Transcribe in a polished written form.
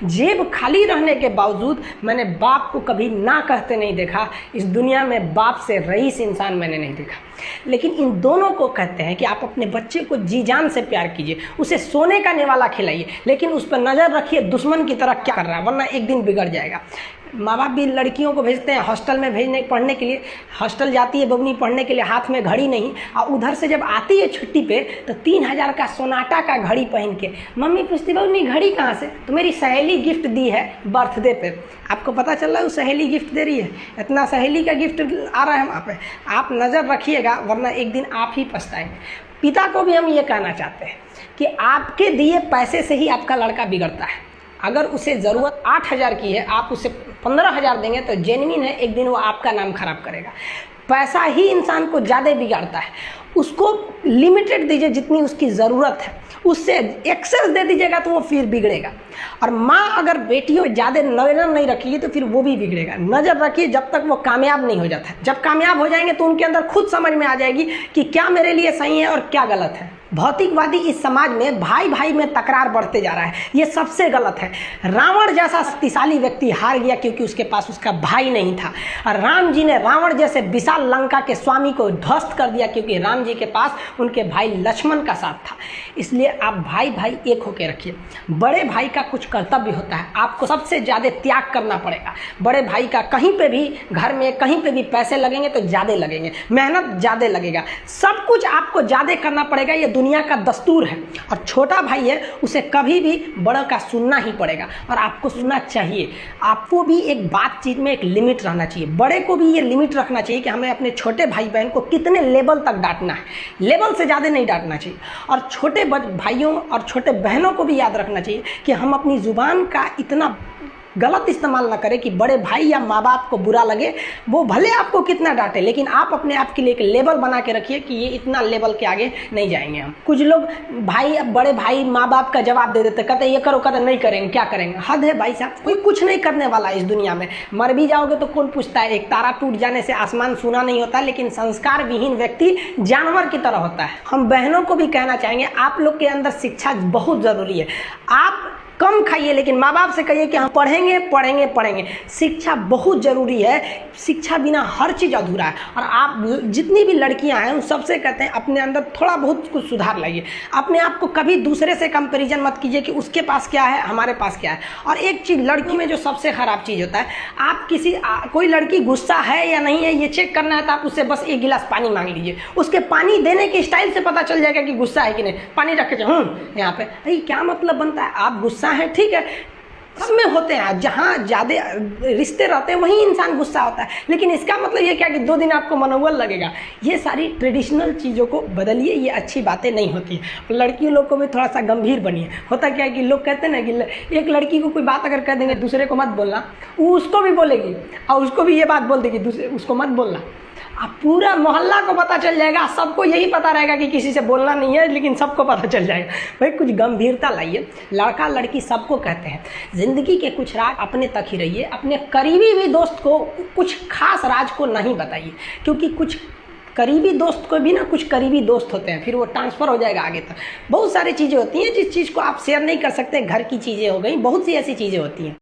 जेब खाली रहने के बावजूद मैंने बाप को कभी ना कहते नहीं देखा। इस दुनिया में बाप से रईस इंसान मैंने नहीं देखा। लेकिन इन दोनों को कहते हैं कि आप अपने बच्चे को जी जान से प्यार कीजिए, उसे सोने का निवाला खिलाइए, लेकिन उस पर नज़र रखिए दुश्मन की तरह क्या कर रहा है, वरना एक दिन बिगड़ जाएगा। माँ बाप भी लड़कियों को भेजते हैं हॉस्टल में पढ़ने के लिए। हॉस्टल जाती है बबनी पढ़ने के लिए, हाथ में घड़ी नहीं, और उधर से जब आती है छुट्टी पे तो 3000 का सोनाटा का घड़ी पहन के मम्मी पूछती बबनी घड़ी कहाँ से? तो मेरी सहेली गिफ्ट दी है बर्थडे पे। आपको पता चल रहा है वो सहेली गिफ्ट दे रही है, इतना सहेली का गिफ्ट आ रहा है वहाँ पे। आप नज़र रखिएगा वरना एक दिन आप ही पछताएंगे। पिता को भी हम ये कहना चाहते हैं कि आपके दिए पैसे से ही आपका लड़का बिगड़ता है। अगर उसे ज़रूरत 8000 की है, आप उसे 15000 देंगे तो जेन्युइन है, एक दिन वो आपका नाम खराब करेगा। पैसा ही इंसान को ज़्यादा बिगाड़ता है। उसको लिमिटेड दीजिए जितनी उसकी ज़रूरत है, उससे एक्सेस दे दीजिएगा तो वो फिर बिगड़ेगा। और माँ अगर बेटियों ज़्यादा नज़र नहीं रखेगी तो फिर वो भी बिगड़ेगा। नज़र रखिए जब तक वो कामयाब नहीं हो जाता। जब कामयाब हो जाएंगे तो उनके अंदर खुद समझ में आ जाएगी कि क्या मेरे लिए सही है और क्या गलत है। भौतिकवादी इस समाज में भाई भाई में तकरार बढ़ते जा रहा है, ये सबसे गलत है। रावण जैसा शक्तिशाली व्यक्ति हार गया क्योंकि उसके पास उसका भाई नहीं था, और राम जी ने रावण जैसे विशाल लंका के स्वामी को ध्वस्त कर दिया क्योंकि राम जी के पास उनके भाई लक्ष्मण का साथ था। इसलिए आप भाई भाई एक होकर रखिए। बड़े भाई का कुछ कर्तव्य होता है, आपको सबसे ज़्यादा त्याग करना पड़ेगा। बड़े भाई का कहीं पे भी घर में कहीं पे भी पैसे लगेंगे तो ज़्यादा लगेंगे, मेहनत ज़्यादा लगेगा, सब कुछ आपको ज़्यादा करना पड़ेगा। ये दुनिया का दस्तूर है। और छोटा भाई है, उसे कभी भी बड़ा का सुनना ही पड़ेगा और आपको सुनना चाहिए। आपको भी एक बातचीत में एक लिमिट रहना चाहिए। बड़े को भी ये लिमिट रखना चाहिए कि हमें अपने छोटे भाई बहन को कितने लेवल तक डांटना है, लेवल से ज़्यादा नहीं डांटना चाहिए। और छोटे भाइयों और छोटे बहनों को भी याद रखना चाहिए कि हम अपनी ज़ुबान का इतना गलत इस्तेमाल ना करें कि बड़े भाई या माँ बाप को बुरा लगे। वो भले आपको कितना डांटे, लेकिन आप अपने आप के लिए एक लेवल बना के रखिए कि ये इतना लेवल के आगे नहीं जाएंगे हम। कुछ लोग बड़े भाई माँ बाप का जवाब दे देते, कहते ये करो, कहते नहीं करेंगे, क्या करेंगे? हद है भाई साहब, कोई कुछ नहीं करने वाला इस दुनिया में। मर भी जाओगे तो कौन पूछता है? एक तारा टूट जाने से आसमान सूना नहीं होता, लेकिन संस्कार विहीन व्यक्ति जानवर की तरह होता है। हम बहनों को भी कहना चाहेंगे, आप लोग के अंदर शिक्षा बहुत ज़रूरी है। आप कम खाइए लेकिन माँ बाप से कहिए कि हम पढ़ेंगे पढ़ेंगे पढ़ेंगे। शिक्षा बहुत ज़रूरी है, शिक्षा बिना हर चीज़ अधूरा है। और आप जितनी भी लड़कियां हैं उन सबसे कहते हैं अपने अंदर थोड़ा बहुत कुछ सुधार लाइए। अपने आप को कभी दूसरे से कंपैरिजन मत कीजिए कि उसके पास क्या है हमारे पास क्या है। और एक चीज़ लड़की में जो सबसे ख़राब चीज़ होता है, आप कोई लड़की गुस्सा है या नहीं है ये चेक करना है तो आप उससे बस 1 गिलास पानी मांग लीजिए। उसके पानी देने के स्टाइल से पता चल जाएगा कि गुस्सा है कि नहीं। पानी रख के यहाँ पे, अरे क्या मतलब बनता है? आप गुस्सा है, ठीक है, सब में होते हैं। जहाँ ज़्यादा रिश्ते रहते हैं वहीं इंसान गुस्सा होता है, लेकिन इसका मतलब ये क्या कि 2 दिन आपको मनोबल लगेगा। ये सारी ट्रेडिशनल चीज़ों को बदलिए, ये अच्छी बातें नहीं होती हैं। लड़कियों लोग को भी थोड़ा सा गंभीर बनिए। होता क्या है कि लोग कहते हैं ना कि एक लड़की को कोई बात अगर कह देंगे दूसरे को मत बोलना, वो उसको भी बोलेगी और उसको भी ये बात बोल देगी दूसरे उसको मत बोलना। अब पूरा मोहल्ला को पता चल जाएगा, सबको यही पता रहेगा कि किसी से बोलना नहीं है, लेकिन सबको पता चल जाएगा। भाई कुछ गंभीरता लाइए। लड़का लड़की सबको कहते हैं, ज़िंदगी के कुछ राज अपने तक ही रहिए। अपने करीबी भी दोस्त को कुछ खास राज को नहीं बताइए, क्योंकि कुछ करीबी दोस्त को भी ना कुछ करीबी दोस्त होते हैं, फिर वो ट्रांसफ़र हो जाएगा आगे तक। बहुत सारी चीज़ें होती हैं जिस चीज़ को आप शेयर नहीं कर सकते। घर की चीज़ें हो गई, बहुत सी ऐसी चीज़ें होती हैं।